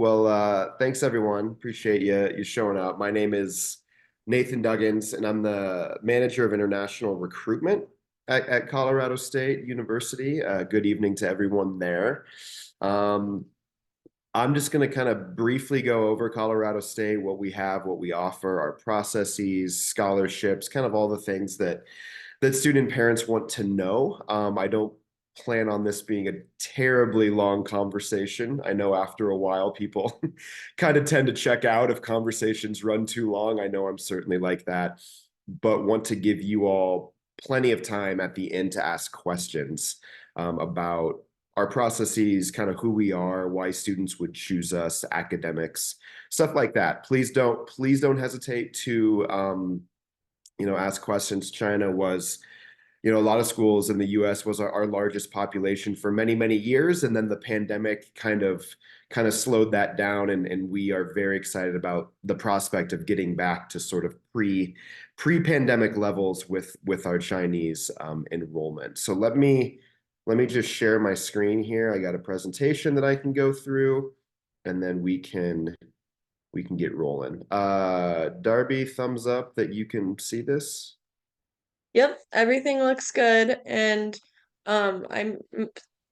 Well, thanks everyone. Appreciate you showing up. My name is Nathan Duggins, and I'm the manager of international recruitment at Colorado State University. Good evening to everyone there. Um, I'm just going to kind of briefly go over Colorado State, what we have, what we offer, our processes, scholarships, kind of all the things that student parents want to know. I don't plan on this being a terribly long conversation. I know after a while people kind of tend to check out if conversations run too long. I know I'm certainly like that, but want to give you all plenty of time at the end to ask questions about our processes, kind of who we are, why students would choose us, academics, stuff like that. Please don't hesitate to ask questions. China was, a lot of schools in the US was our largest population for many, many years. And then the pandemic kind of slowed that down. And we are very excited about the prospect of getting back to sort of pre-pandemic levels with our Chinese enrollment. So let me just share my screen here. I got a presentation that I can go through, and then we can get rolling. Darby, thumbs up that you can see this. Yep, everything looks good. And I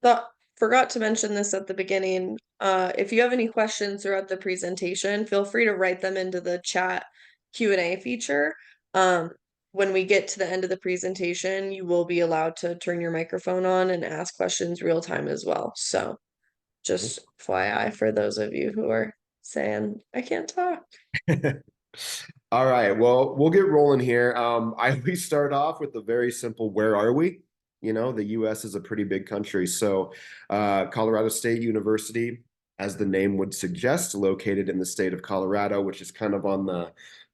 thought forgot to mention this at the beginning. If you have any questions throughout the presentation, feel free to write them into the chat Q&A feature. Um, when we get to the end of the presentation, you will be allowed to turn your microphone on and ask questions real time as well. So just FYI for those of you who are saying, I can't talk. All right, well, we'll get rolling here. We start off with the very simple, where are we? The US is a pretty big country. So Colorado State University, as the name would suggest, located in the state of Colorado, which is kind of on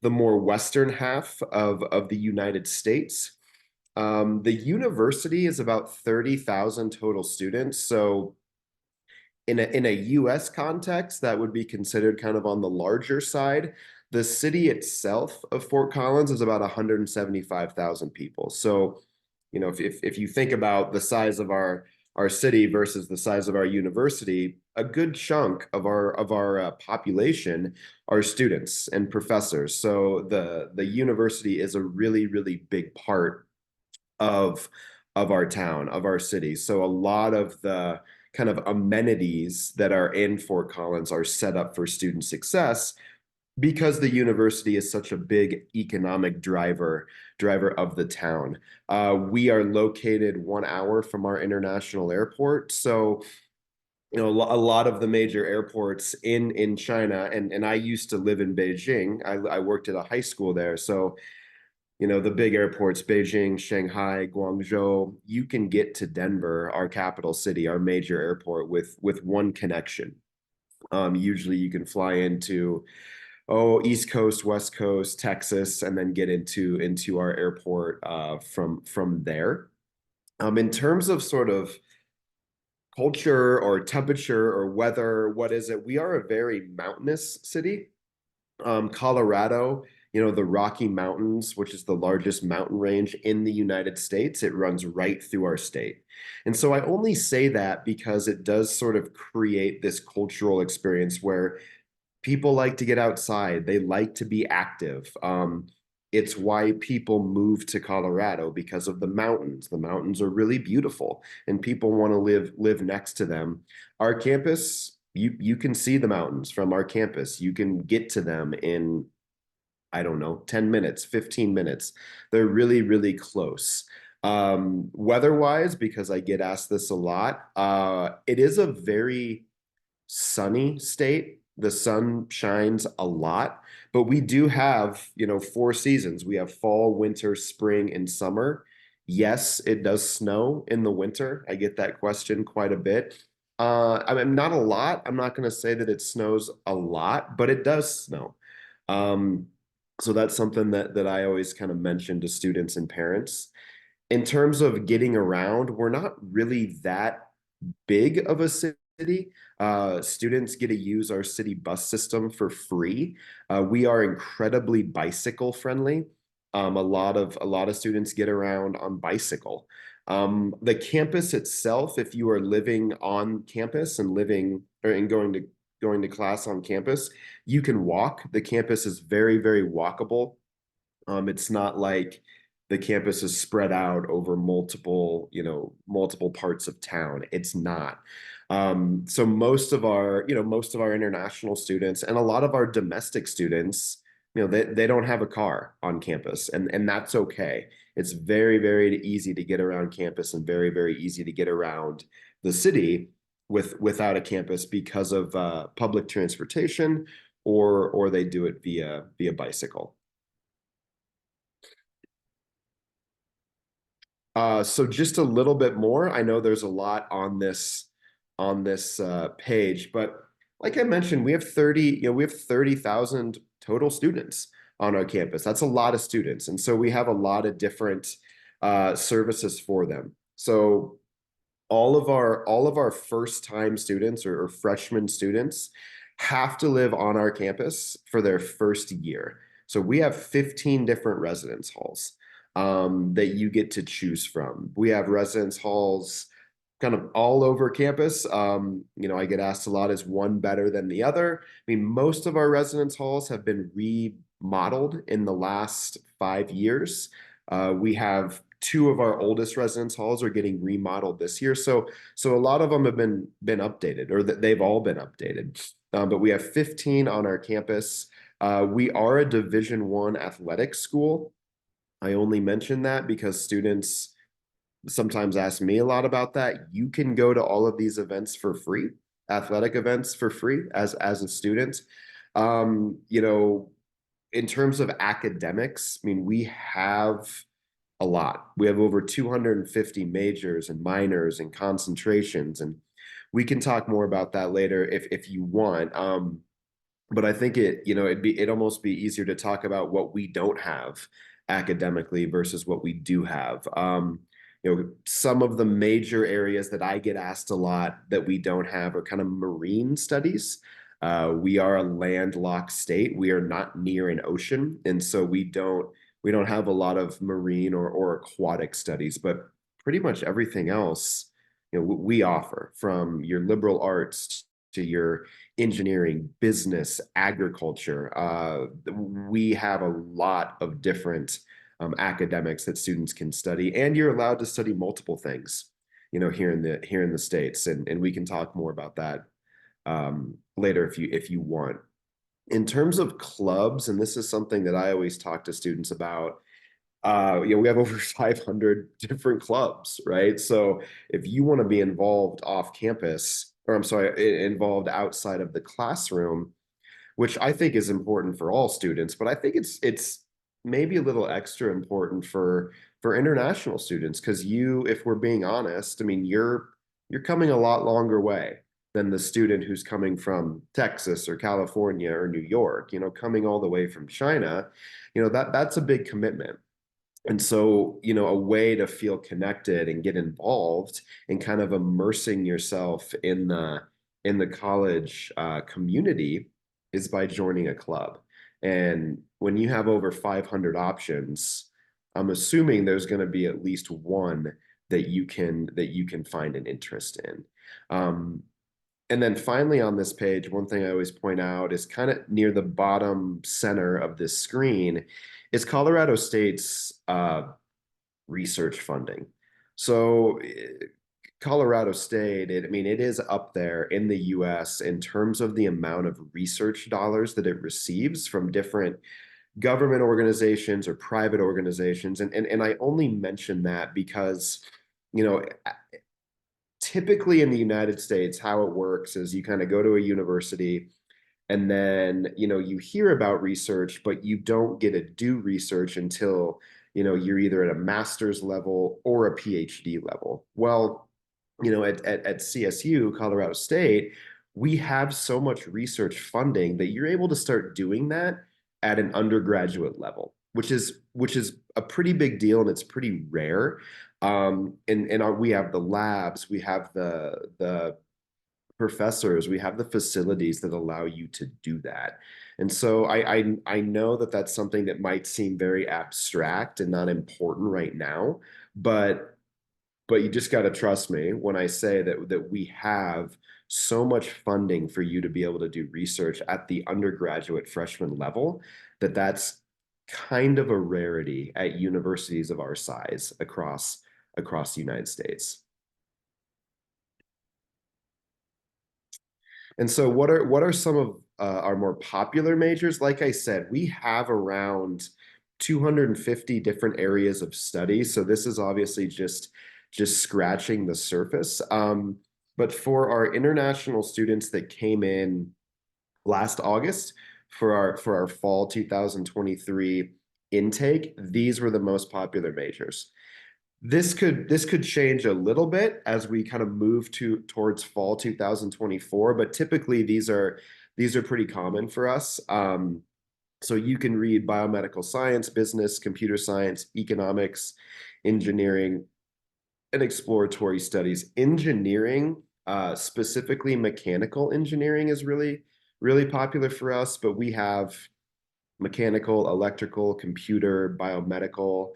the more western half of the United States. The university is about 30,000 total students. So in a US context, that would be considered kind of on the larger side. The city itself of Fort Collins is about 175,000 people. So, if you think about the size of our city versus the size of our university, a good chunk of our population are students and professors. So the university is a really, really big part of of our town, of our city. So a lot of the kind of amenities that are in Fort Collins are set up for student success because the university is such a big economic driver of the town. We are located 1 hour from our international airport, so a lot of the major airports in China, and I used to live in Beijing. I worked at a high school there, so the big airports, Beijing, Shanghai, Guangzhou, you can get to Denver, our capital city, our major airport, with one connection. Usually you can fly into, East Coast, West Coast, Texas, and then get into our airport from there. In terms of sort of culture or temperature or weather, what is it? We are a very mountainous city. Colorado, the Rocky Mountains, which is the largest mountain range in the United States, it runs right through our state. And so I only say that because it does sort of create this cultural experience where people like to get outside, they like to be active. It's why people move to Colorado because of the mountains. The mountains are really beautiful, and people want to live next to them. Our campus, you can see the mountains from our campus. You can get to them in, I don't know, 10 minutes, 15 minutes. They're really, really close. Weather-wise, because I get asked this a lot, it is a very sunny state. The sun shines a lot, but we do have, 4 seasons. We have fall, winter, spring, and summer. Yes, it does snow in the winter. I get that question quite a bit. I mean, not a lot. I'm not going to say that it snows a lot, but it does snow. Um, so that's something that I always kind of mention to students and parents. In terms of getting around, we're not really that big of a city. Students get to use our city bus system for free. We are incredibly bicycle friendly. A lot of students get around on bicycle. The campus itself, if you are living on campus and living or and going to going to class on campus, you can walk. The campus is very, very walkable. It's not like the campus is spread out over multiple, multiple parts of town. It's not. So most of our international students and a lot of our domestic students, they don't have a car on campus, and that's okay. It's very, very easy to get around campus and very, very easy to get around the city without a campus because of public transportation, or they do it via bicycle. So just a little bit more. I know there's a lot on this page, but like I mentioned, we have 30,000 total students on our campus. That's a lot of students, and so we have a lot of different services for them. So all of our first time students or freshman students have to live on our campus for their first year. So we have 15 different residence halls that you get to choose from. We have residence halls kind of all over campus. I get asked a lot, is one better than the other? I mean, most of our residence halls have been remodeled in the last 5 years. We have two of our oldest residence halls are getting remodeled this year. So a lot of them have been updated, or that they've all been updated. But we have 15 on our campus. We are a Division I athletic school. I only mention that because students sometimes ask me a lot about that. You can go to all of these events for free, athletic events for free as a student. Um, you know, in terms of academics, I mean, we have a lot. We have over 250 majors and minors and concentrations, and we can talk more about that later if you want. But I think it'd almost be easier to talk about what we don't have academically versus what we do have. Some of the major areas that I get asked a lot that we don't have are kind of marine studies. We are a landlocked state. We are not near an ocean, and so we don't have a lot of marine or aquatic studies, but pretty much everything else, we offer, from your liberal arts to your engineering, business, agriculture. We have a lot of different academics that students can study, and you're allowed to study multiple things, here in the States, and we can talk more about that later if you want. In terms of clubs, and this is something that I always talk to students about, we have over 500 different clubs, right? So if you want to be involved off campus, or I'm sorry, involved outside of the classroom, which I think is important for all students, but I think it's maybe a little extra important for international students, because if we're being honest, I mean, you're coming a lot longer way than the student who's coming from Texas or California or New York, coming all the way from China. That's a big commitment. And so, a way to feel connected and get involved and kind of immersing yourself in the college community is by joining a club. And when you have over 500 options, I'm assuming there's going to be at least one that you can find an interest in. Um, and then finally on this page, one thing I always point out is kind of near the bottom center of this screen is Colorado State's research funding. So Colorado State, I mean, it is up there in the US in terms of the amount of research dollars that it receives from different government organizations or private organizations. And I only mention that because, you know, typically in the United States, how it works is you kind of go to a university, and then you hear about research, but you don't get to do research until you're either at a master's level or a PhD level. Well, at CSU, Colorado State, we have so much research funding that you're able to start doing that at an undergraduate level, which is a pretty big deal, and it's pretty rare. And we have the labs, we have the professors, we have the facilities that allow you to do that. And so I know that that's something that might seem very abstract and not important right now, but you just got to trust me when I say that we have so much funding for you to be able to do research at the undergraduate freshman level that that's kind of a rarity at universities of our size across the United States. And so what are some of our more popular majors? Like I said, we have around 250 different areas of study. So this is obviously just scratching the surface. But for our international students that came in last August for our fall 2023 intake, these were the most popular majors. This could change a little bit as we kind of move towards fall 2024, but typically these are pretty common for us. So you can read biomedical science, business, computer science, economics, engineering, and exploratory studies. Engineering, specifically mechanical engineering, is really popular for us, but we have mechanical, electrical, computer, biomedical.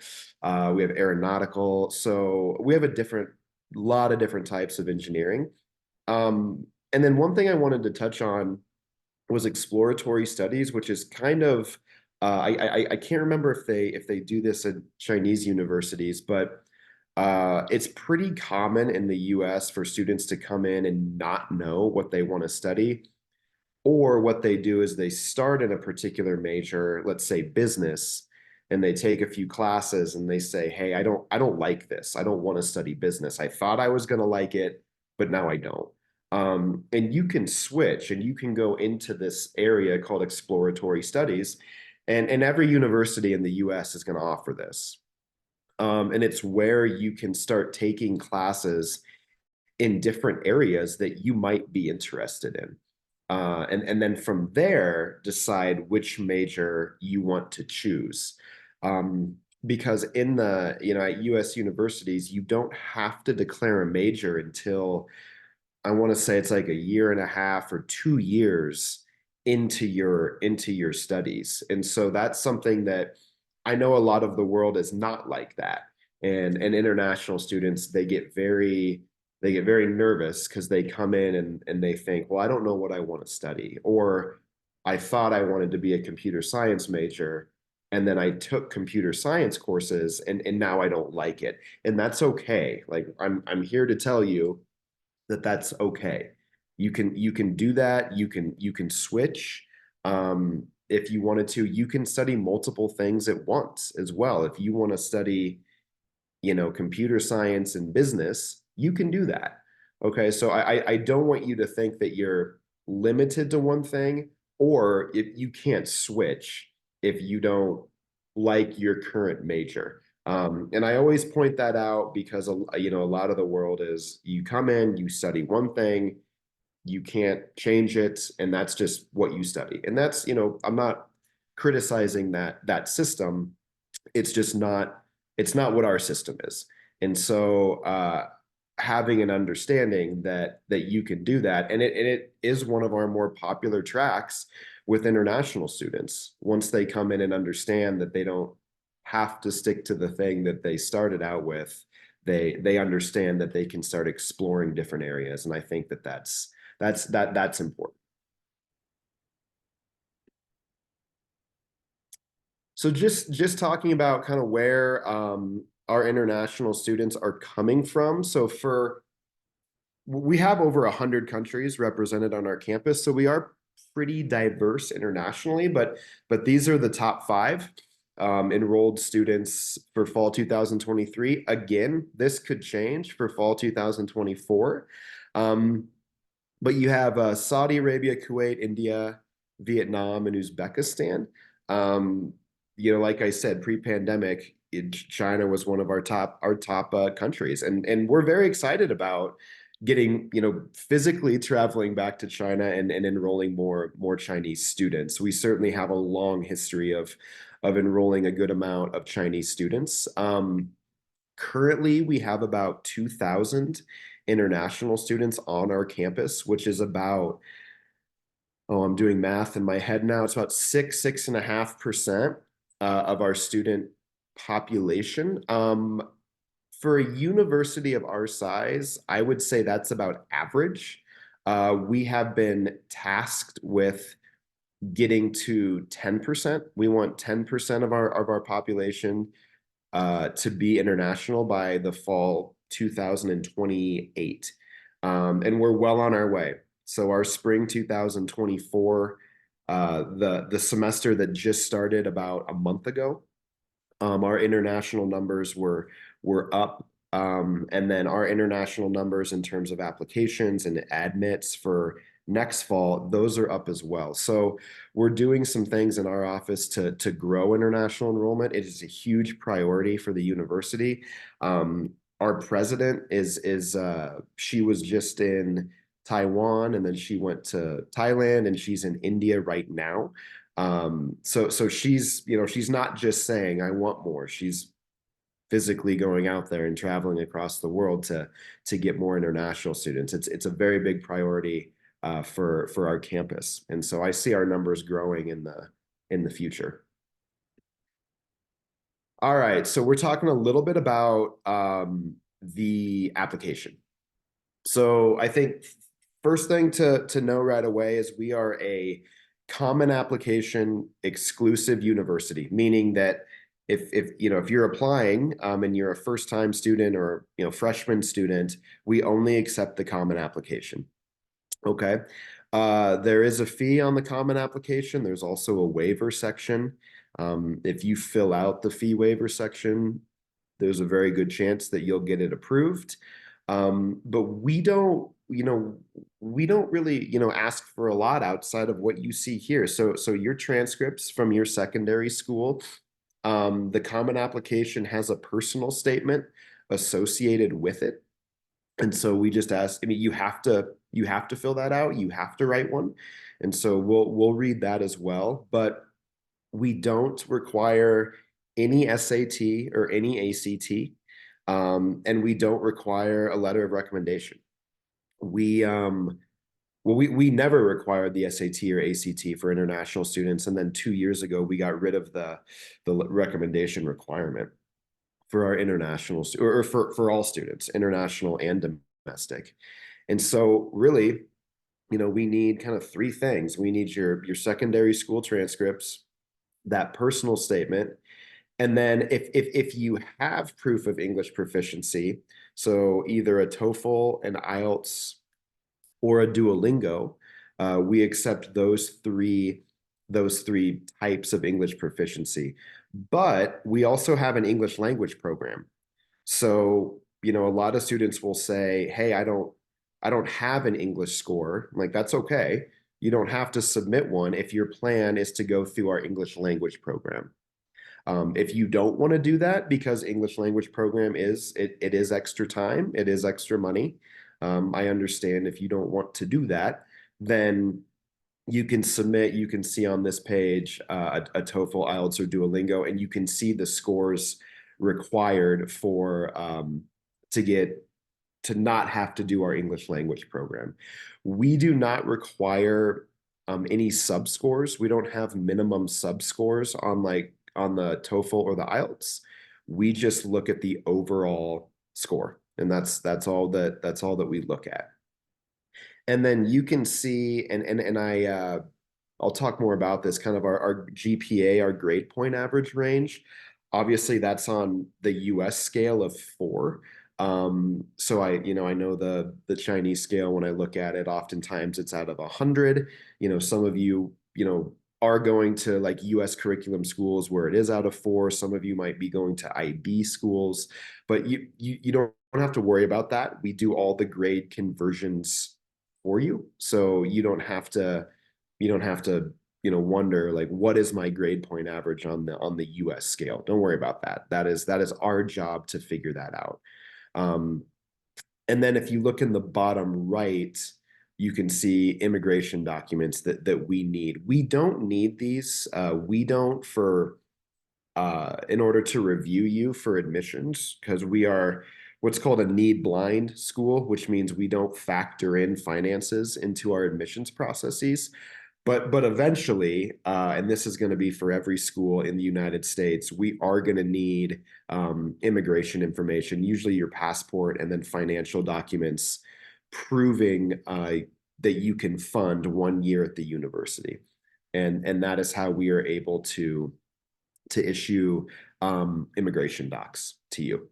We have aeronautical. So we have a lot of different types of engineering. And then one thing I wanted to touch on was exploratory studies, which is kind of I can't remember if they do this at Chinese universities, but it's pretty common in the US for students to come in and not know what they want to study. Or what they do is they start in a particular major, let's say business, and they take a few classes and they say, "Hey, I don't like this. I don't want to study business. I thought I was going to like it, but now I don't." And you can switch and you can go into this area called exploratory studies, and every university in the US is going to offer this. And it's where you can start taking classes in different areas that you might be interested in. And then from there, decide which major you want to choose. Because in at US universities, you don't have to declare a major until I want to say it's like a year and a half or 2 years into your studies. And so that's something that I know a lot of the world is not like that. And international students, they get very nervous because they come in and they think, well, I don't know what I want to study. Or I thought I wanted to be a computer science major. And then I took computer science courses and now I don't like it. And that's okay. Like I'm here to tell you that that's okay. You can do that. You can switch. If you wanted to, you can study multiple things at once as well. If you want to study, computer science and business, you can do that. Okay, so I don't want you to think that you're limited to one thing, or if you can't switch if you don't like your current major. And I always point that out because a lot of the world is you come in, you study one thing, you can't change it, and that's just what you study. And that's, I'm not criticizing that system. It's just not it's not what our system is. And so having an understanding that you can do that, and it is one of our more popular tracks with international students. Once they come in and understand that they don't have to stick to the thing that they started out with, they understand that they can start exploring different areas. And I think that's important. So just talking about kind of where our international students are coming from. So we have over 100 countries represented on our campus, so we are pretty diverse internationally. But these are the top five enrolled students for fall 2023. Again, this could change for fall 2024. Um, but you have Saudi Arabia, Kuwait, India, Vietnam, and Uzbekistan. Um, like I said, pre-pandemic, China was one of our top countries, and we're very excited about getting physically traveling back to China and enrolling more Chinese students. We certainly have a long history of enrolling a good amount of Chinese students. Currently, we have about 2,000 international students on our campus, which is about, oh, I'm doing math in my head now. It's about 6.5% of our student population. For a university of our size, I would say that's about average. We have been tasked with getting to 10%. We want 10% of our population to be international by the fall 2028. And we're well on our way. So our spring 2024, the semester that just started about a month ago, our international numbers were up. And then our international numbers in terms of applications and admits for next fall, those are up as well. So we're doing some things in our office to grow international enrollment. It is a huge priority for the university. Our president is she was just in Taiwan, and then she went to Thailand, and she's in India right now. So she's, she's not just saying I want more. She's physically going out there and traveling across the world to get more international students. It's a very big priority for our campus, and so I see our numbers growing in the future. All right, so we're talking a little bit about the application. So I think first thing to know right away is we are a common application exclusive university, meaning that if you're applying and you're a first time student or freshman student, we only accept the common application. Okay. There is a fee on the common application. There's also a waiver section. If you fill out the fee waiver section, there's a very good chance that you'll get it approved. But we don't really, ask for a lot outside of what you see here. So your transcripts from your secondary school, the common application has a personal statement associated with it. And so we just ask, I mean, you have to fill that out. You have to write one. And so we'll read that as well. But we don't require any SAT or any ACT. And we don't require a letter of recommendation. We never required the SAT or ACT for international students. And then 2 years ago, we got rid of the recommendation requirement for our international or for all students, international and domestic. And so really, we need kind of three things. We need your secondary school transcripts, that personal statement, and then if you have proof of English proficiency, so either a TOEFL, an IELTS, or a Duolingo, we accept those three types of English proficiency. But we also have an English language program. So, a lot of students will say, "Hey, I don't have an English score." I'm like, that's okay. You don't have to submit one if your plan is to go through our English language program. If you don't want to do that because English language program it is extra time, it is extra money. I understand if you don't want to do that, then you can submit, you can see on this page a TOEFL, IELTS, or Duolingo, and you can see the scores required for to not have to do our English language program. We do not require any sub scores. We don't have minimum sub scores on the TOEFL or the IELTS. We just look at the overall score, and that's all that we look at. And then you can see, I'll talk more about this, kind of our GPA, our grade point average range. Obviously, that's on the US scale of 4. So I know the Chinese scale, when I look at it, oftentimes it's out of 100. Some of are going to like US curriculum schools where it is out of 4. Some of you might be going to IB schools, but you don't have to worry about that. We do all the grade conversions for you. So you don't have to wonder like, what is my grade point average on the US scale? Don't worry about that. That is our job to figure that out. And then if you look in the bottom right, you can see immigration documents that we need. We don't need these. We don't in order to review you for admissions, because we are what's called a need blind school, which means we don't factor in finances into our admissions processes. But eventually, and this is going to be for every school in the United States, we are going to need immigration information, usually your passport, and then financial documents proving that you can fund 1 year at the university. And that is how we are able to issue immigration docs to you.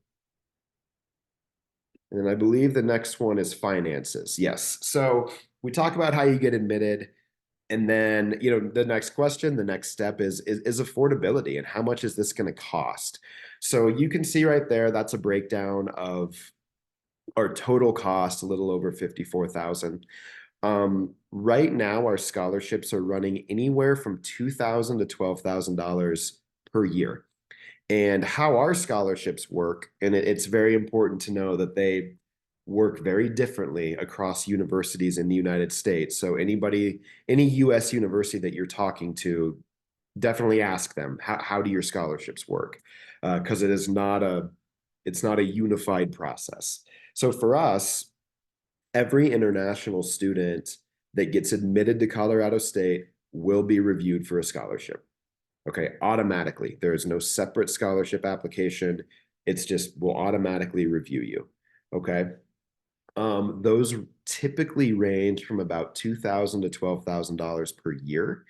And I believe the next one is finances. Yes. So we talk about how you get admitted. And then, the next question, the next step is affordability, and how much is this going to cost? So you can see right there, that's a breakdown of our total cost, a little over 54,000. Right now, our scholarships are running anywhere from $2,000 to $12,000 per year. And how our scholarships work, and it's very important to know that they work very differently across universities in the United States. So any US university that you're talking to, definitely ask them, how do your scholarships work? Because it's not a unified process. So for us, every international student that gets admitted to Colorado State will be reviewed for a scholarship. Okay, automatically. There is no separate scholarship application. It's just we'll automatically review you. Okay. Those typically range from about $2,000 to $12,000 per year.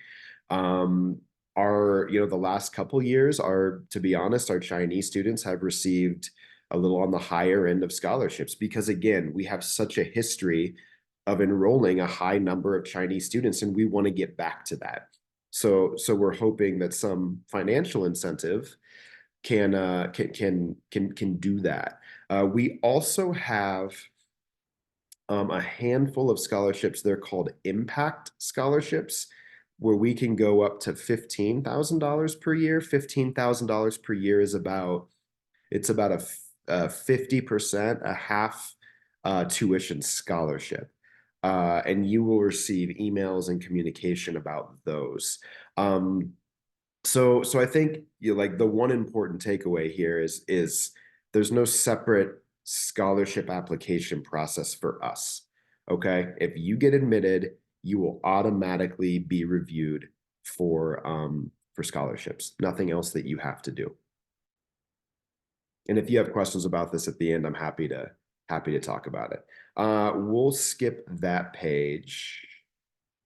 The last couple years are, to be honest, our Chinese students have received a little on the higher end of scholarships because, again, we have such a history of enrolling a high number of Chinese students, and we want to get back to that. So we're hoping that some financial incentive can do that. We also have a handful of scholarships. They're called impact scholarships, where we can go up to $15,000 per year. $15,000 per year is about a 50%, a half tuition scholarship. And you will receive emails and communication about those. So I think like the one important takeaway here is there's no separate scholarship application process for us. Okay, if you get admitted, you will automatically be reviewed for scholarships. Nothing else that you have to do. And if you have questions about this at the end, I'm happy to talk about it. We'll skip that page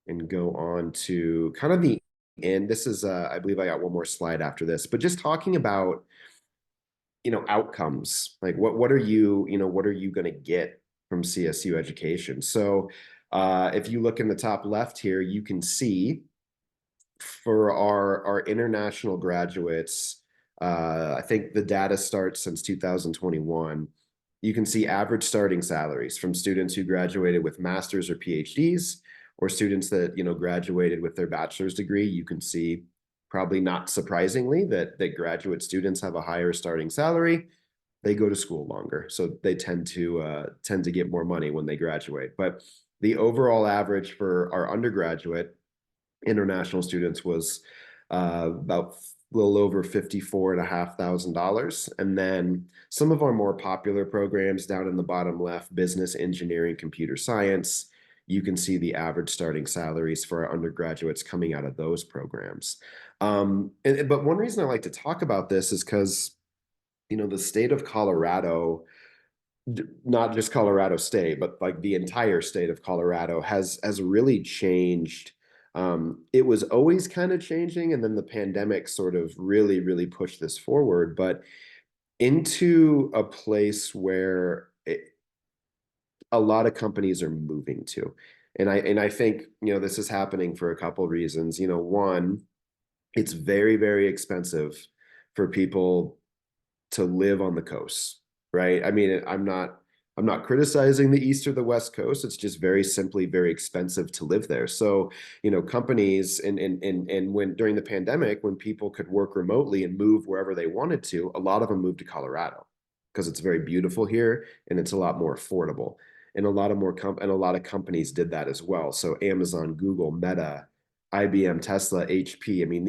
and go on to kind of the end. This is, I believe I got one more slide after this, but just talking about, outcomes. Like what are you going to get from CSU education? So if you look in the top left here, you can see for our international graduates, I think the data starts since 2021. You can see average starting salaries from students who graduated with masters or PhDs, or students that graduated with their bachelor's degree. You can see, probably not surprisingly, that graduate students have a higher starting salary. They go to school longer, so they tend to get more money when they graduate. But the overall average for our undergraduate international students was about a little over $54,500. And then some of our more popular programs down in the bottom left, business, engineering, computer science, you can see the average starting salaries for our undergraduates coming out of those programs. But one reason I like to talk about this is because, the state of Colorado, not just Colorado State, but like the entire state of Colorado has really changed. It was always kind of changing, and then the pandemic sort of really pushed this forward, but into a place where a lot of companies are moving to. And I think, this is happening for a couple of reasons. One, it's very expensive for people to live on the coast, right? I mean, I'm not criticizing the East or the West Coast. It's just very simply very expensive to live there. So, companies and when during the pandemic, when people could work remotely and move wherever they wanted to, a lot of them moved to Colorado because it's very beautiful here and it's a lot more affordable. And a lot of companies did that as well. So Amazon, Google, Meta, IBM, Tesla, HP. I mean,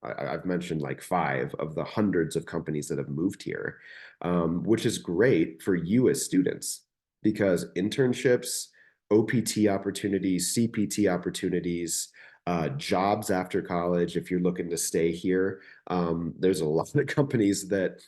I've mentioned like 5 of the hundreds of companies that have moved here, which is great for you as students because internships, OPT opportunities, CPT opportunities, jobs after college, if you're looking to stay here, there's a lot of companies that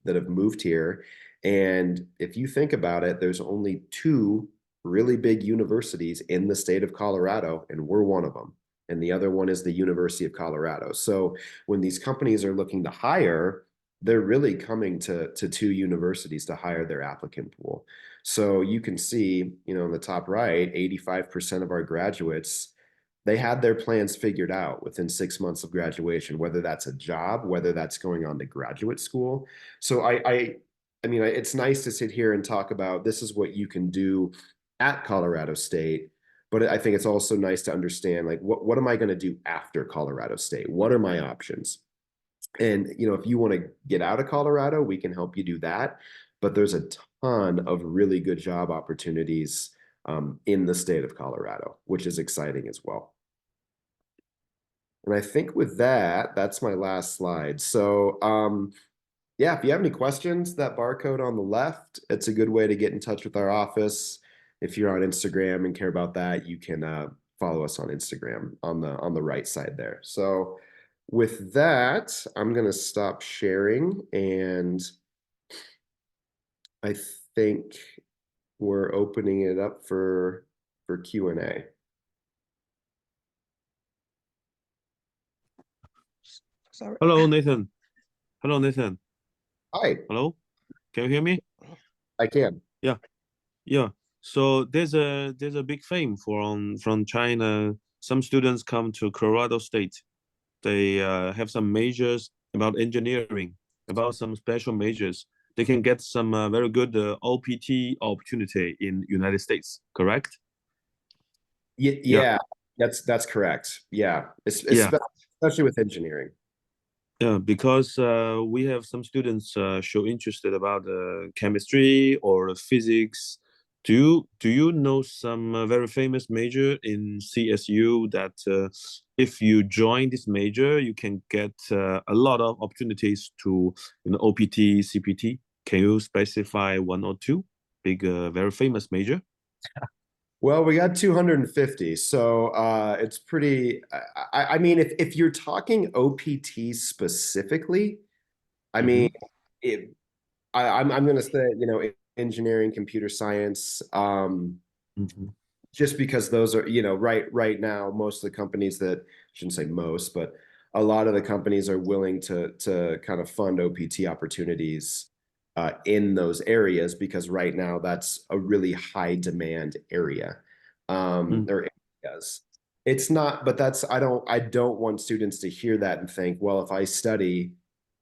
have moved here, And if you think about it, there's only two really big universities in the state of Colorado, and we're one of them. And the other one is the University of Colorado. So when these companies are looking to hire, they're really coming to two universities to hire their applicant pool. So you can see, in the top right, 85% of our graduates, they had their plans figured out within 6 months of graduation, whether that's a job, whether that's going on to graduate school. So I mean, it's nice to sit here and talk about this is what you can do at Colorado State, but I think it's also nice to understand like what am I going to do after Colorado State? What are my options? And if you want to get out of Colorado, we can help you do that. But there's a ton of really good job opportunities in the state of Colorado, which is exciting as well. And I think with that, that's my last slide. So yeah, if you have any questions, that barcode on the left, it's a good way to get in touch with our office. If you're on Instagram and care about that, you can follow us on Instagram on the right side there. So with that, I'm going to stop sharing, and I think we're opening it up for Q&A. Sorry. Hello, Nathan. Hello, Nathan. Hi, Hello. Can you hear me? I can. Yeah. Yeah. So there's a big fame from China. Some students come to Colorado State. They have some majors about engineering, about some special majors. They can get some very good OPT opportunity in United States. Correct? Yeah, Yeah. yeah, that's correct. Yeah, Yeah. especially with engineering. Yeah, because we have some students show interested about chemistry or physics. Do you know some very famous major in CSU that if you join this major, you can get a lot of opportunities to OPT, CPT? Can you specify one or two big, very famous major? Well, we got 250, so it's pretty. I mean, if you're talking OPT specifically, I mean, Mm-hmm. it, I'm going to say, engineering, computer science, Mm-hmm. just because those are, right now, most of the companies that, I shouldn't say most, but a lot of the companies are willing to kind of fund OPT opportunities in those areas because right now that's a really high demand area or areas. It's not, but I don't want students to hear that and think, well, if I study,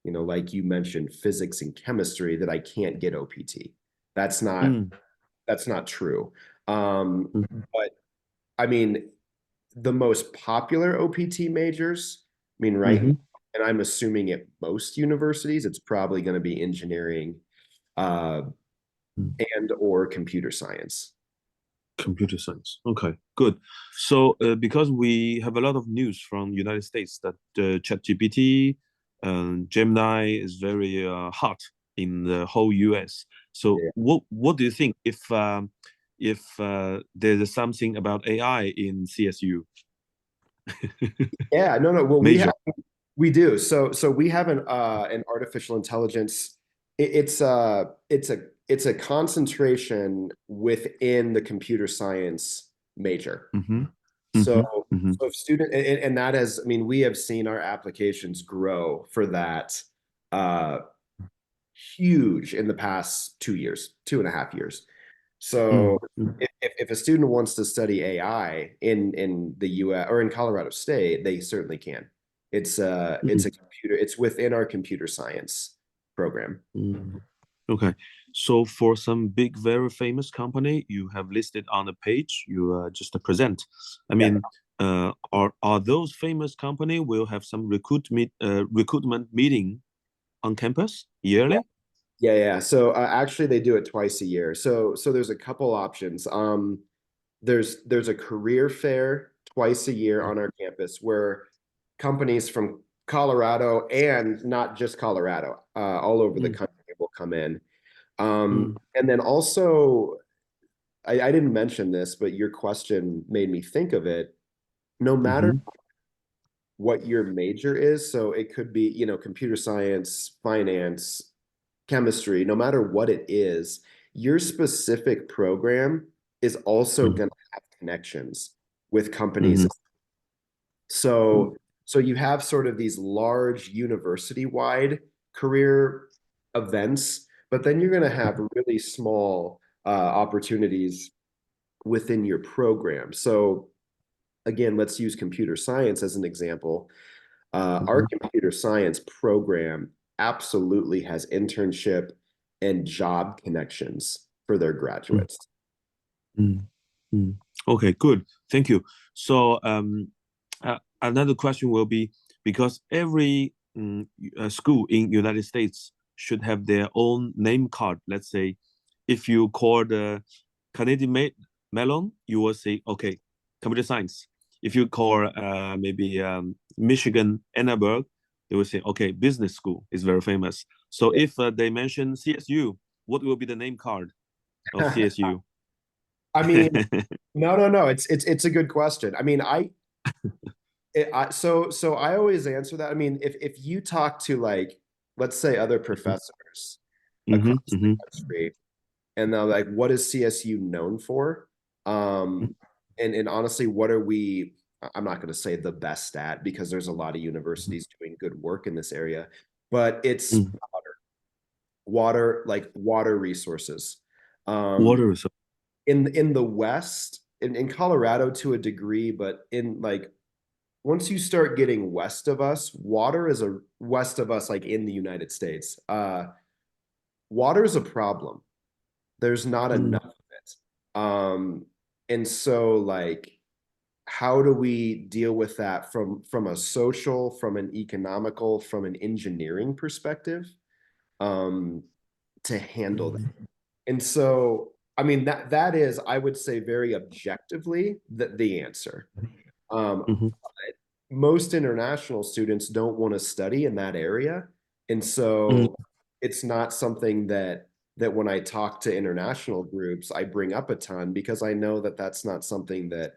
like you mentioned, physics and chemistry, that I can't get OPT. That's not Mm-hmm. that's not true. But I mean, the most popular OPT majors, I mean, right now, Mm-hmm. and I'm assuming at most universities, it's probably going to be engineering uh, and or computer science. Computer science. Okay, good. So, because we have a lot of news from United States that ChatGPT and Gemini is very hot in the whole US. So, Yeah, what do you think if there's something about AI in CSU yeah, no, no. Well, major? we do. So we have an artificial intelligence. It's a concentration within the computer science major. Mm-hmm. Mm-hmm. So, Mm-hmm. so if student and that has, I mean, we have seen our applications grow for that uh huge in the past 2 years, 2.5 years. So Mm-hmm. if a student wants to study AI in the US or in Colorado State, they certainly can. It's within our computer science program. Mm-hmm. Okay. So for some big, very famous company you have listed on the page, you just present. I Yeah. mean, are those famous company will have some recruitment meeting on campus Yeah. yearly? Yeah, yeah. So actually, they do it twice a year. So there's a couple options. There's a career fair twice a year on our campus where companies from Colorado and not just Colorado, all over the Mm, country will come in. mm, And then also, I didn't mention this, but your question made me think of it. No matter mhm, what your major is, so it could be, computer science, finance, chemistry, no matter what it is, your specific program is also Mm, going to have connections with companies. mhm, So, so you have sort of these large university-wide career events, but then you're going to have really small opportunities within your program. So again, let's use computer science as an example. Our mhm, computer science program absolutely has internship and job connections for their mm, graduates. mm, mm. Okay, good. Thank you. So, another question will be because every school in United States should have their own name card. Let's say, if you call the Canadian Melon, you will say, okay, computer science. If you call maybe Michigan Annaberg, they will say, okay, business school is very famous. So if they mention CSU, what will be the name card of CSU? I mean, no. It's a good question. I mean, so I always answer that. I mean, if you talk to like, let's say other professors Mm-hmm, across the mm-hmm, country, and they're like, what is CSU known for? And honestly, what are we? I'm not going to say the best at because there's a lot of universities doing good work in this area, but it's mm-hmm. like water resources. Um, Water resource. in the West, in Colorado to a degree, but in like once you start getting west of us, water is a west of us, like in the United States. Water is a problem. There's not Mm, enough of it. And so like how do we deal with that from a social, from an economical, from an engineering perspective, um, to handle that? mm, And so, I mean, that is, I would say, very objectively the answer. Um, mhm, Most international students don't want to study in that area, and mm, so it's not something that when I talk to international groups, I bring up a ton because I know that that's not something that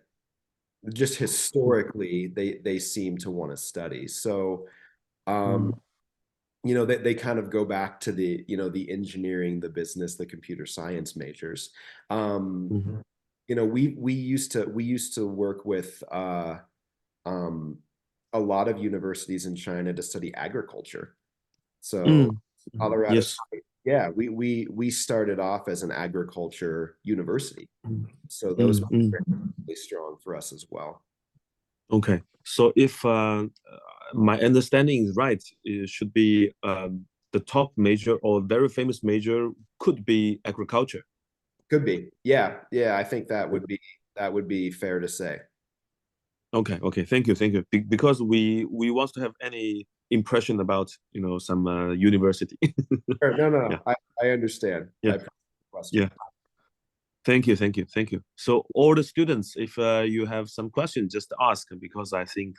just historically they seem to want to study. So, um, mm, they kind of go back to the engineering, the business, the computer science majors. Um, mhm, we used to work with um, a lot of universities in China to study agriculture. So mm, mm. Colorado Yes. State, yeah, we started off as an agriculture university. Mm, So those mm, were mm. really strong for us as well. Okay. So if my understanding is right, it should be the top major or very famous major could be agriculture. Could be. Yeah, yeah, I think that would be fair to say. Okay, okay. Thank you, thank you. Because we want to have any impression about some university. Sure, no, Yeah, no, I understand. I yeah, appreciate the question. yeah. Thank you, thank you, thank you. So all the students, if you have some questions, just ask because I think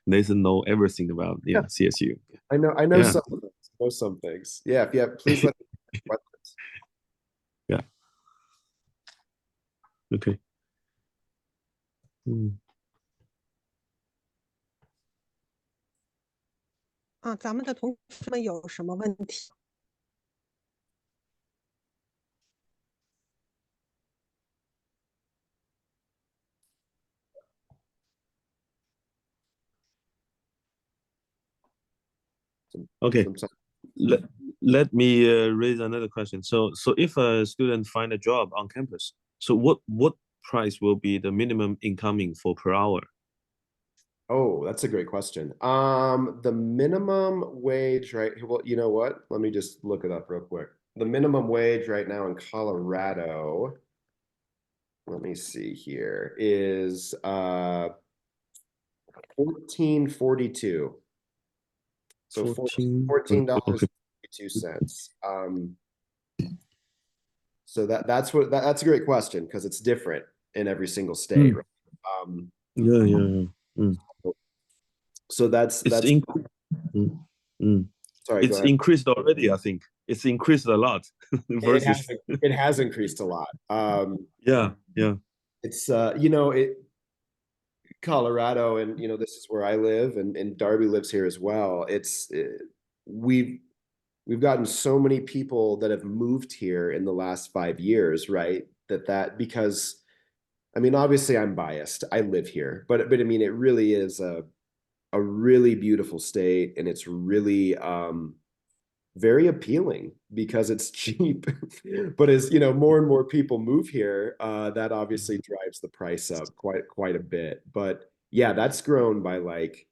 Nathan know everything about Yeah, CSU. I know Yeah, some things. Know some things. Yeah, if you have, please let me know questions. yeah. Okay. Mm. 啊，咱们的同学们有什么问题？Okay. Sometimes. Let, let me raise another question. So if a student find a job on campus, so what price will be the minimum incoming for per hour? Oh, that's a great question. The minimum wage, right? Well, you know what? Let me just look it up real quick. The minimum wage right now in Colorado, let me see here, is 14.42. So 14. fourteen dollars Okay. 42 cents. So that's a great question because it's different in every single state, Mm. right? Um, Yeah, yeah, yeah. Mm. so that's It's that's in, mm. Mm. sorry, go It's ahead. increased already, I think. It's increased a lot It has versus it has increased a lot. yeah, yeah. It's Colorado, and this is where I live, and Darby lives here as well. We've we've gotten so many people that have moved here in the last 5 years, right? Because I mean, obviously I'm biased. I live here, but I mean, it really is a really beautiful state, and it's really very appealing because it's cheap. But as you know, more and more people move here, that obviously drives the price up quite a bit. But yeah, that's grown by like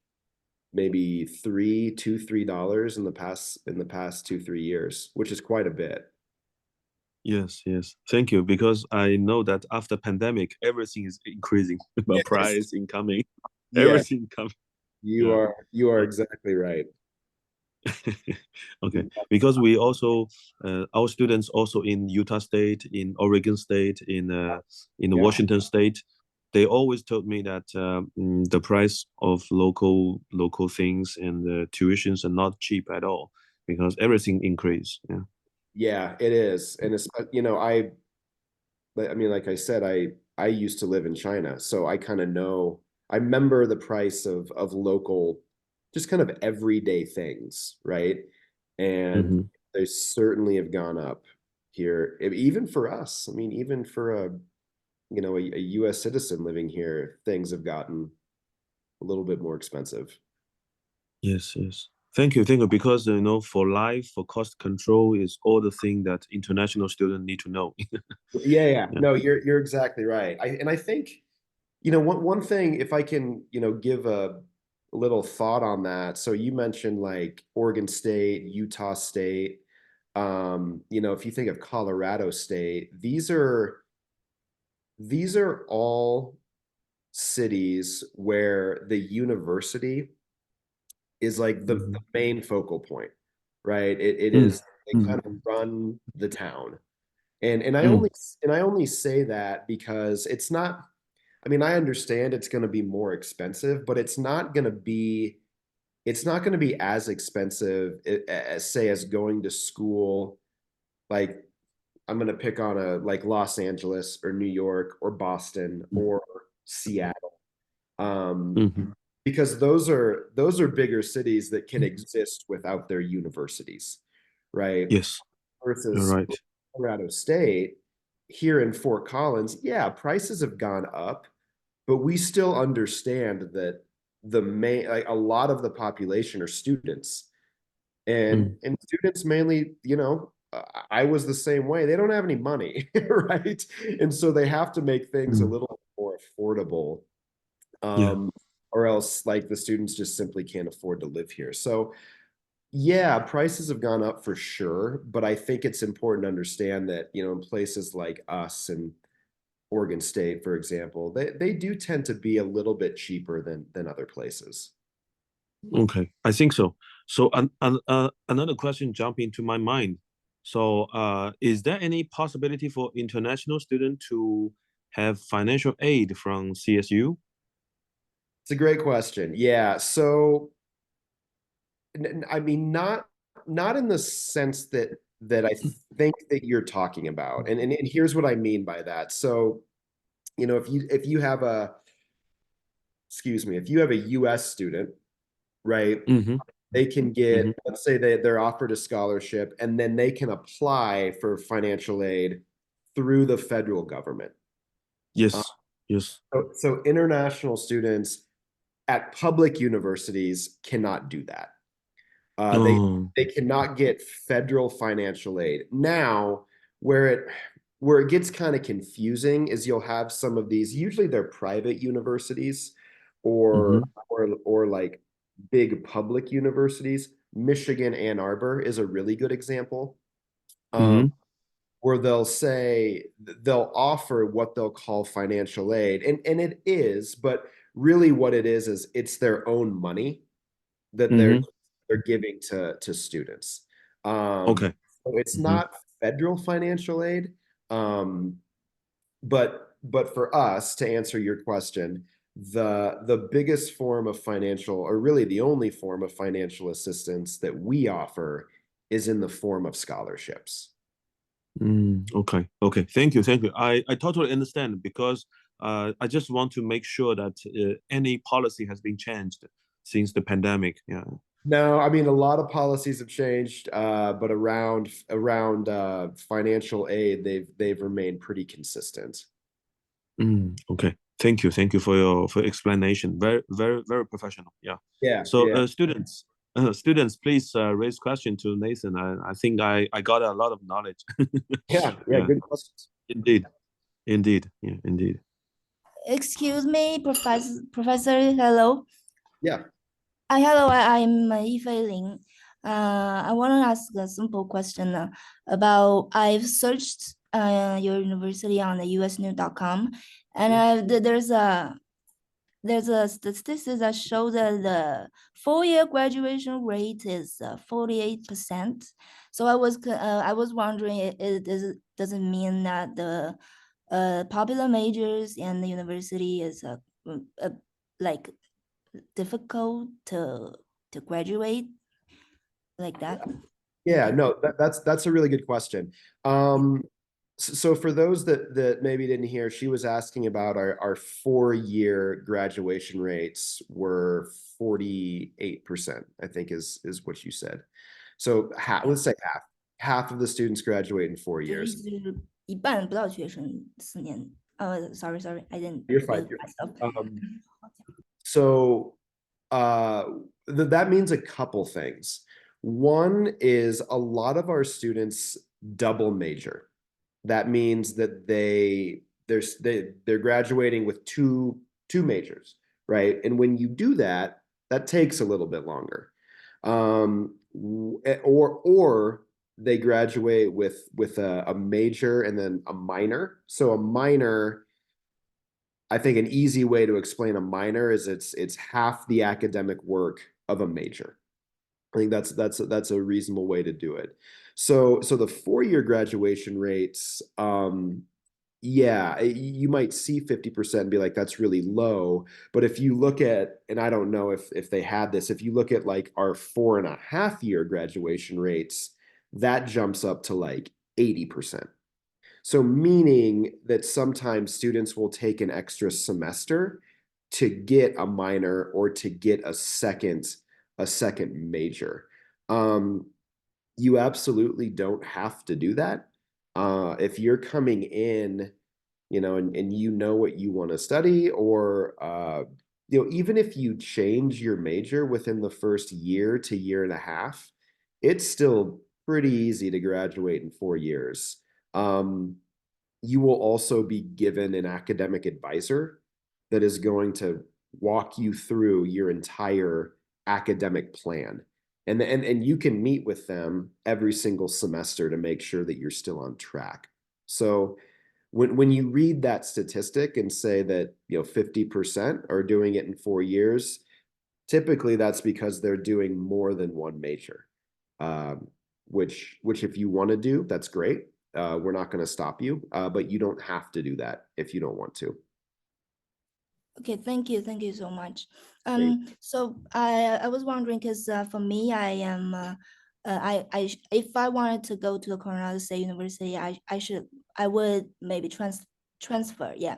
maybe $3 in the past 2 3 years, which is quite a bit. Yes, yes. Thank you. Because I know that after pandemic, everything is increasing. The Yes. price incoming, Yeah, everything coming. you Yeah. are exactly right. Okay. Because we also our students also in Utah State, in Oregon State, in Yeah. Washington State, they always told me that the price of local things and the tuitions are not cheap at all because everything increased. Yeah. Yeah, it is. And it's, you know, I mean, like I said, I used to live in China, so I kind of know. I remember the price of local, just kind of everyday things, right? And Hmm. they certainly have gone up here, even for us. I mean, even for a U.S. citizen living here, things have gotten a little bit more expensive. Yes, yes. Thank you. Because for life, for cost control is all the thing that international students need to know. Yeah, yeah. Yeah. No, you're exactly right. I think, one thing, if I can, give a little thought on that. So you mentioned like Oregon State, Utah State. If you think of Colorado State, these are all cities where the university is like the Mhm. main focal point, right? It Mm, is, they mm, kind of run the town. And I mm, only say that because it's not, I mean, I understand it's going to be more expensive, but it's not going to be as expensive as, say, as going to school. Like, I'm going to pick on a like Los Angeles or New York or Boston mm, or Seattle. Um, mhm. because those are bigger cities that can exist without their universities, right? Yes, you're Versus right. Colorado State, here in Fort Collins, yeah, prices have gone up, but we still understand that the main, like, a lot of the population are students, and Mm, students mainly, I was the same way. They don't have any money, right? And so they have to make things a mm. little more affordable, Yeah. um, or else like the students just simply can't afford to live here. So yeah, prices have gone up for sure, but I think it's important to understand that, in places like us and Oregon State, for example, they do tend to be a little bit cheaper than other places. Okay. I think so. So another question jumped into my mind. So is there any possibility for international student to have financial aid from CSU? It's a great question. Yeah, so I mean, not in the sense that I think that you're talking about. And here's what I mean by that. So, if you have a, excuse me, if you have a US student, right? Mm-hmm. They can Mm-hmm. get, let's say they're offered a scholarship, and then they can apply for financial aid through the federal government. Uh, Yes. Yes. so international students at public universities cannot do that. Uh, they Oh. they cannot get federal financial aid. Now, where it where it gets kind of confusing is you'll have some of these, usually they're private universities, or Mm-hmm. or like big public universities. Michigan Ann Arbor is a really good example. Um, Mm-hmm. where they'll offer what they'll call financial aid. And it is, but really what it is it's their own money that they're Mm-hmm. they're giving to students. Um, Okay. so it's Mm-hmm. not federal financial aid, um, but for us, to answer your question, the biggest form of financial, or really the only form of financial assistance that we offer, is in the form of scholarships. Okay. Okay. Thank you. Thank you. I totally understand because I just want to make sure that any policy has been changed since the pandemic. Yeah. No, I mean a lot of policies have changed, but around financial aid, they've remained pretty consistent. Okay. Thank you for your explanation. Very professional. Yeah. Yeah, So yeah, students, please raise question to Nathan. I think I got a lot of knowledge. yeah, yeah. Yeah, Good questions. indeed, indeed, yeah, indeed. Excuse me, Professor. Hello. Yeah, Hello. I'm Yifei Ling. I want to ask a simple question about. I've searched your university on the usnews.com, and there's a statistics that show that the 4-year graduation rate is 48%. So I was wondering, does it mean that the popular majors in the university is like difficult to graduate like that? yeah. Okay. No, that's a really good question. So for those that maybe didn't hear, she was asking about our 4-year graduation rates were 48%, I think is what you said. So let's say half of the students graduate in 4 years. 就是一半不到学生4年。sorry, I didn't You're fine. mute myself. So that means a couple things. One is a lot of our students double major. That means that they're graduating with two majors, right? And when you do that, that takes a little bit longer. Or they graduate with a major and then a minor. So a minor, I think an easy way to explain a minor is it's half the academic work of a major. I think that's a reasonable way to do it. So the 4-year graduation rates, yeah, you might see 50% and be like, that's really low. But if you look at, and I don't know if they had this, if you look at like our 4.5-year graduation rates, that jumps up to like 80%. So meaning that sometimes students will take an extra semester to get a minor or to get a second major. You absolutely don't have to do that. If you're coming in, and you know what you want to study, or even if you change your major within the first year to year and a half, it's still pretty easy to graduate in 4 years. You will also be given an academic advisor that is going to walk you through your entire academic plan. And you can meet with them every single semester to make sure that you're still on track. So when you read that statistic and say that 50% are doing it in 4 years, typically that's because they're doing more than one major. Which if you want to do, that's great. We're not going to stop you, but you don't have to do that if you don't want to. Okay, thank you so much. Great. So I was wondering because for me, I am if I wanted to go to the Colorado State University, I would maybe transfer, yeah.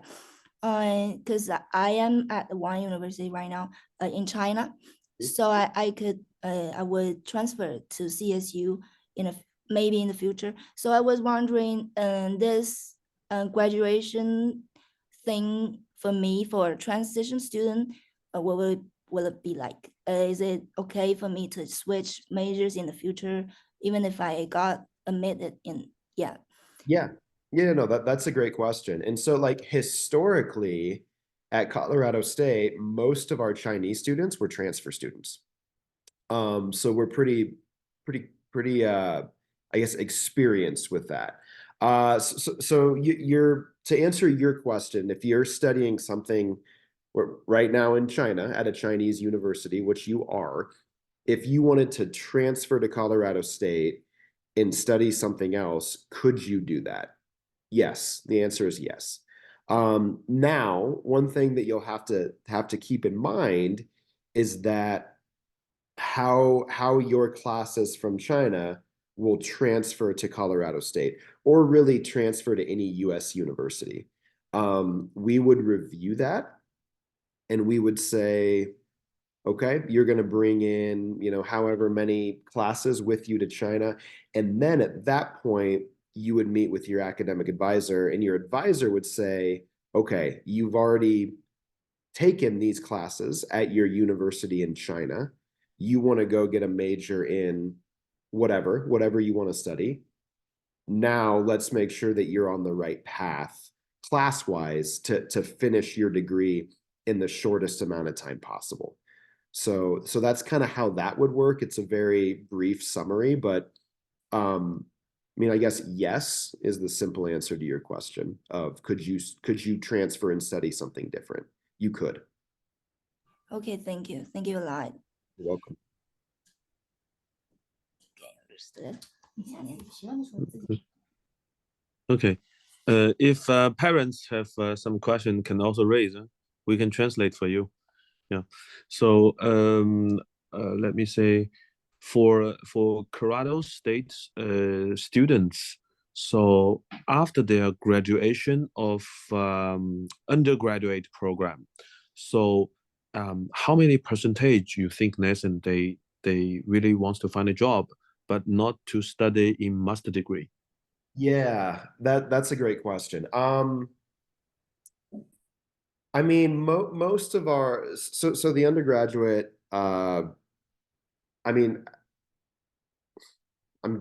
Because I am at one university right now in China, so I would transfer to CSU maybe in the future. So I was wondering, this graduation thing for me for a transition student, what will it be like? Is it okay for me to switch majors in the future, even if I got admitted in? Yeah. Yeah. No, that's a great question. And so like historically at Colorado State, most of our Chinese students were transfer students. So we're pretty I guess experienced with that. So you're to answer your question, if you're studying something right now in China at a Chinese university, which you are, if you wanted to transfer to Colorado State and study something else, could you do that? Yes, the answer is yes. Now, one thing that you'll have to keep in mind is that how your classes from China will transfer to Colorado State or really transfer to any US university. We would review that and we would say, Okay, you're going to bring in, however many classes with you to China. And then at that point, you would meet with your academic advisor, and your advisor would say, okay, you've already taken these classes at your university in China. You want to go get a major in whatever you want to study. Now let's make sure that you're on the right path class-wise to finish your degree in the shortest amount of time possible. So that's kind of how that would work. It's a very brief summary, but I guess yes is the simple answer to your question of could you transfer and study something different? You could. Okay, thank you. Thank you a lot. You're welcome. Okay, understood. Okay. If parents have some question, can also raise. We can translate for you. Yeah. So let me say, for Colorado State students, so after their graduation of undergraduate program, so how many percentage you think, Nathan, they really wants to find a job, but not to study in master degree? Yeah, that's a great question. Most of our so the undergraduate, I'm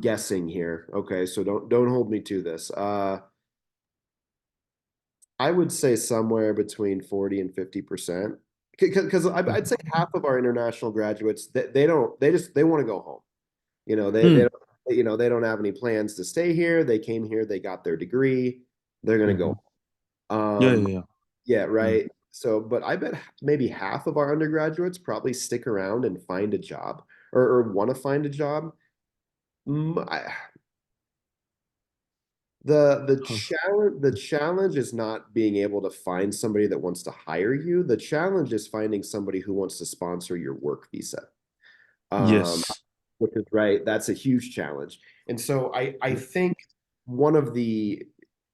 guessing here. Okay, so don't hold me to this. I would say somewhere between 40 and 50%. Because I'd say half of our international graduates they want to go home. They Mm. don't they don't have any plans to stay here. They came here, they got their degree, they're gonna go. Yeah, Um, yeah, yeah, yeah. right. So, but I bet maybe half of our undergraduates probably stick around and find a job or want to find a job. Mm, I, Huh. the challenge is not being able to find somebody that wants to hire you. The challenge is finding somebody who wants to sponsor your work visa. Um, Yes. which is right. That's a huge challenge. And so I think one of the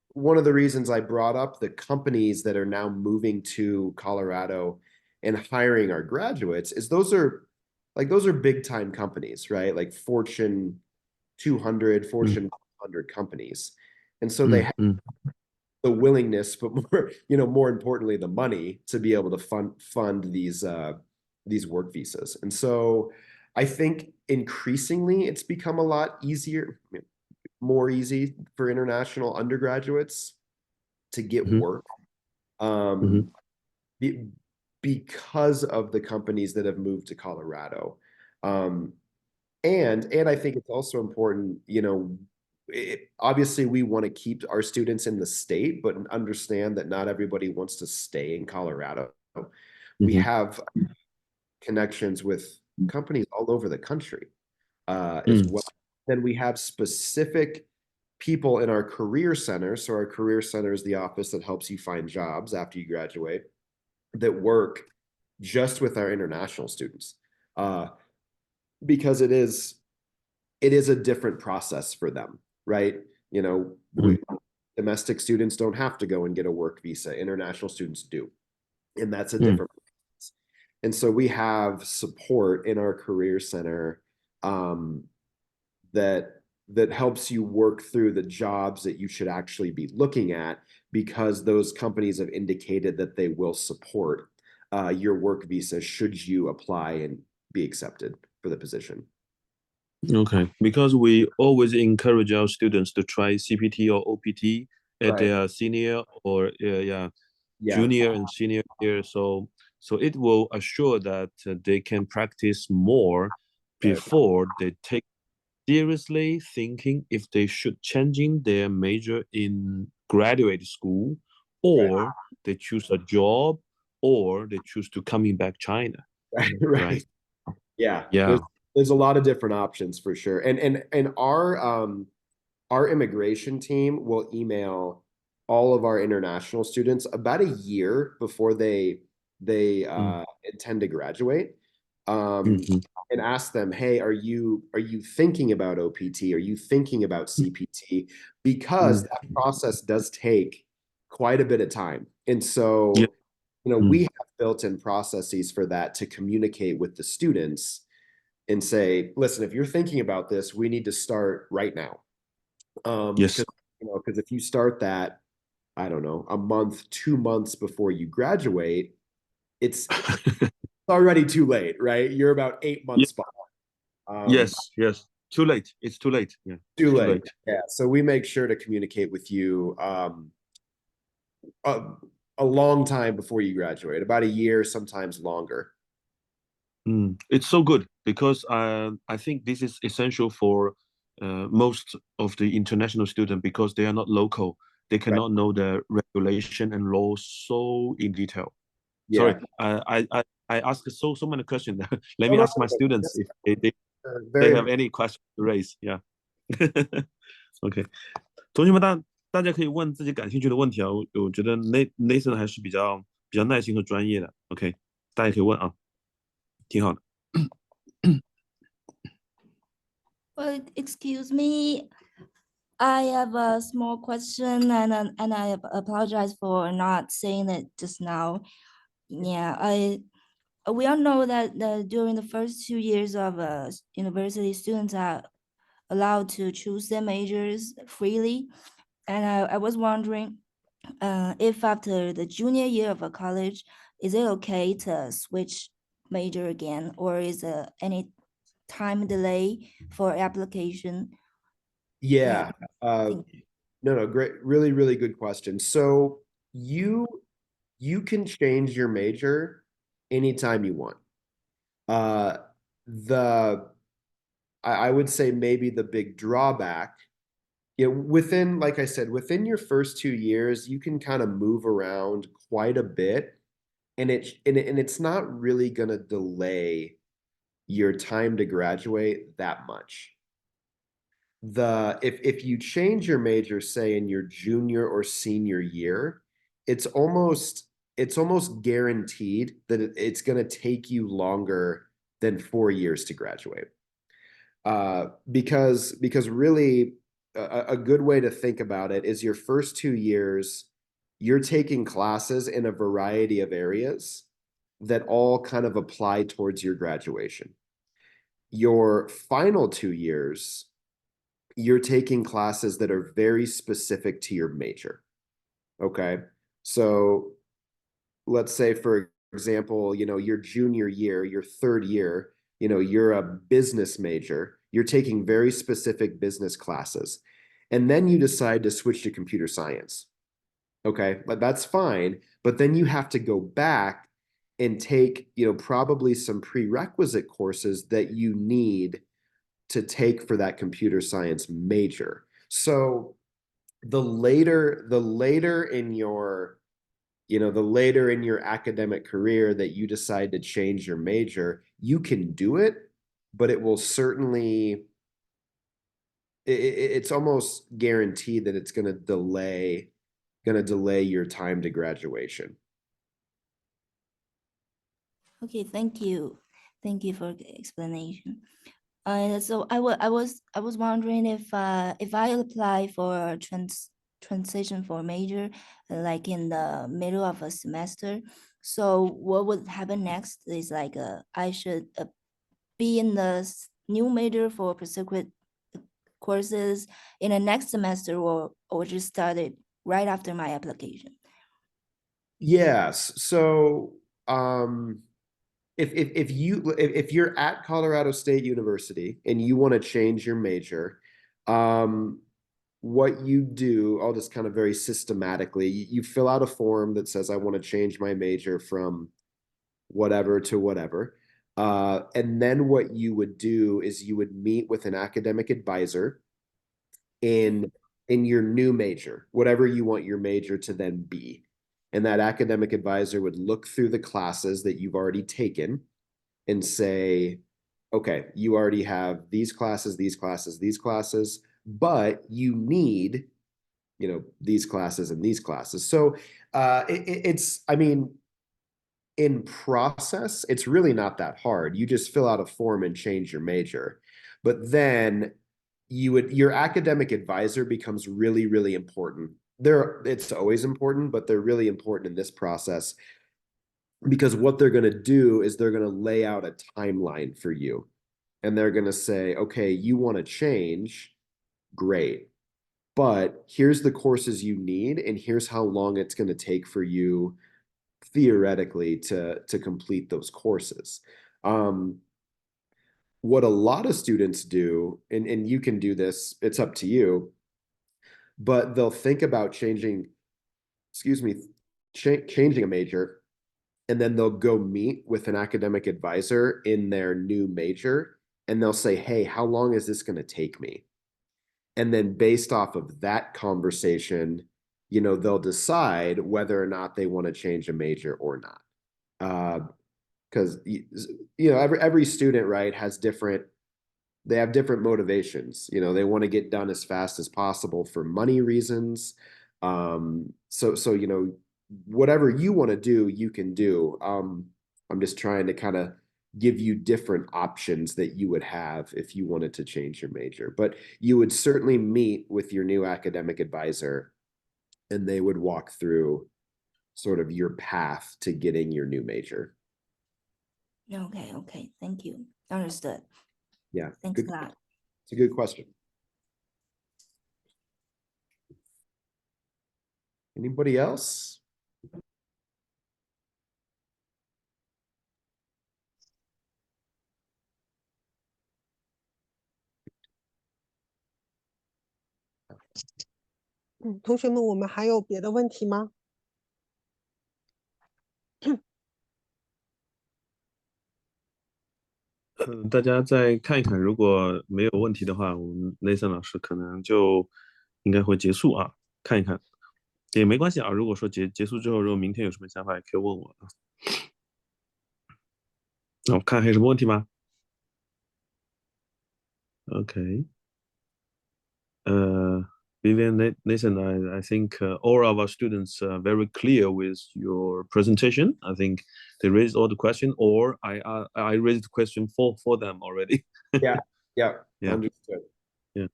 one of the reasons I brought up the companies that are now moving to Colorado and hiring our graduates is those are big time companies, right? Like Fortune 200, Mm, Fortune 100 companies. And so they mm, have mm, the willingness, but more importantly, the money to be able to fund these work visas. And so I think increasingly it's become a lot easier, more easy for international undergraduates to get mhm, work, mhm, be, because of the companies that have moved to Colorado. Um, and I think it's also important, obviously we want to keep our students in the state, but understand that not everybody wants to stay in Colorado. We mhm, have connections with companies all over the country as mm, well. Then we have specific people in our career center. So our career center is the office that helps you find jobs after you graduate that work just with our international students. Because it is a different process for them, right? mm, Domestic students don't have to go and get a work visa. International students do, and that's a mm, different process. And so we have support in our career center um, that helps you work through the jobs that you should actually be looking at because those companies have indicated that they will support your work visa should you apply and be accepted for the position. Okay, because we always encourage our students to try CPT or OPT at Right. their senior or yeah, Yeah. junior and senior year. So it will assure that they can practice more Right. before they take seriously thinking if they should changing their major in graduate school, Right. or they choose a job, or they choose to coming back China, Right. Right. right? Yeah. Yeah. There's a lot of different options for sure. And our immigration team will email all of our international students about a year before they Mm, intend to graduate, um, mhm, and ask them, hey, are you thinking about OPT? Are you thinking about CPT? Because mm, that process does take quite a bit of time. And yeah. so we have built-in processes for that to communicate with the students and say, listen, if you're thinking about this, we need to start right now. Yes. Because if you start that, I don't know, a month, 2 months before you graduate, it's already too late, right? You're about 8 months behind. Yes, yes. Too late. It's too late. Yeah. Too Too late. late. Yeah. So we make sure to communicate with you a, a long time before you graduate, about a year, sometimes longer. It's so good because I think this is essential for most of the international students because they are not local. They Right. cannot know the regulation and law so in detail. Yeah. Sorry, I asked so many questions. Let me Oh, no, ask my students if they very have any questions to raise. Yeah. OK，同学们大家可以问自己感兴趣的问题啊。我觉得Nathan 还是比较耐心和专业的。OK，大家可以问啊，挺好的。Well, excuse me, I have a small question and I apologize for not saying it just now. Yeah, we all know that during the first 2 years of university, students are allowed to choose their majors freely. And I was wondering if after the junior year of a college, is it okay to switch major again, or is there any time delay for application? Yeah. No, great. Really, really good question. So you can change your major anytime you want. Uh, the I would say maybe the big drawback, within, like I said, within your first 2 years, you can kind of move around quite a bit, and it's not really gonna delay your time to graduate that much. If you change your major, say in your junior or senior year, it's almost guaranteed that it's going to take you longer than 4 years to graduate. Because really a good way to think about it is your first 2 years, you're taking classes in a variety of areas that all kind of apply towards your graduation. Your final 2 years, you're taking classes that are very specific to your major. Okay. So let's say, for example, your junior year, your third year, you're a business major, you're taking very specific business classes. And then you decide to switch to computer science. Okay. But that's fine. But then you have to go back and take, probably some prerequisite courses that you need to take for that computer science major. So the later in your academic career that you decide to change your major, you can do it, but it will certainly it's almost guaranteed that it's going to delay your time to graduation. Okay, thank you. Thank you for the explanation. So I was wondering if I apply for a transition for major like in the middle of a semester, so what would happen next is like I should be in the new major for pursuit courses in the next semester, or just start it right after my application. Yes. So if you're at Colorado State University and you want to change your major, what you do, I'll just kind of very systematically, you fill out a form that says, I want to change my major from whatever to whatever. And then what you would do is you would meet with an academic advisor in your new major, whatever you want your major to then be. And that academic advisor would look through the classes that you've already taken and say, okay, you already have these classes, these classes, these classes, but you need, these classes and these classes. So I mean, in process, it's really not that hard. You just fill out a form and change your major. But then your academic advisor becomes really, really important. It's always important, but they're really important in this process because what they're going to do is they're going to lay out a timeline for you. And they're going to say, okay, you want to change, great. But here's the courses you need, and here's how long it's going to take for you theoretically to complete those courses. What a lot of students do, and you can do this, it's up to you, but they'll think about changing, excuse me, changing a major, and then they'll go meet with an academic advisor in their new major, and they'll say, hey, how long is this going to take me? And then based off of that conversation, they'll decide whether or not they want to change a major or not. Because every student, right, they have different motivations. They want to get done as fast as possible for money reasons. So whatever you want to do, you can do. I'm just trying to kind of give you different options that you would have if you wanted to change your major. But you would certainly meet with your new academic advisor, and they would walk through sort of your path to getting your new major. Okay. Thank you. Understood. Yeah. Thanks a lot. It's a good question. Anybody else?同学们，我们还有别的问题吗？大家再看一看，如果没有问题的话，我们 Nathan 老师可能就应该会结束啊。看一看也没关系啊。如果说结束之后，如果明天有什么想法，也可以问我啊。那我看还有什么问题吗？OK，Vivian, Nathan, I think all of our students are very clear with your presentation. I think they raised all the question, or I raised the question for them already. Yeah. Yeah. Understood. Yeah.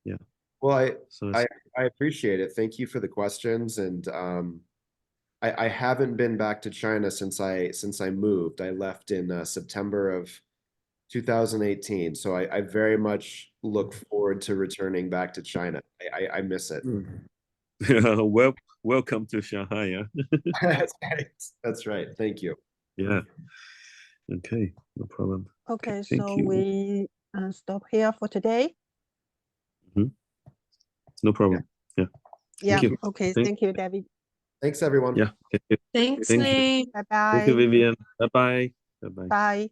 Yeah. Well, So I appreciate it. Thank you for the questions. And I haven't been back to China since I moved. I left in September of 2018. So I very much look forward to returning back to China. I miss it. welcome to Shanghai. Yeah. That's right. That's right. Thank you. Yeah. Okay, no problem. Okay, Thank so you. we stop here for today. No problem. Yeah. Yeah. Thank you. Okay. Thank you, David. Thanks, everyone. Yeah. Thank you. Thanks, Thank you. Nate. Bye Thank you, bye. Vivian. Bye bye. Bye bye. Bye.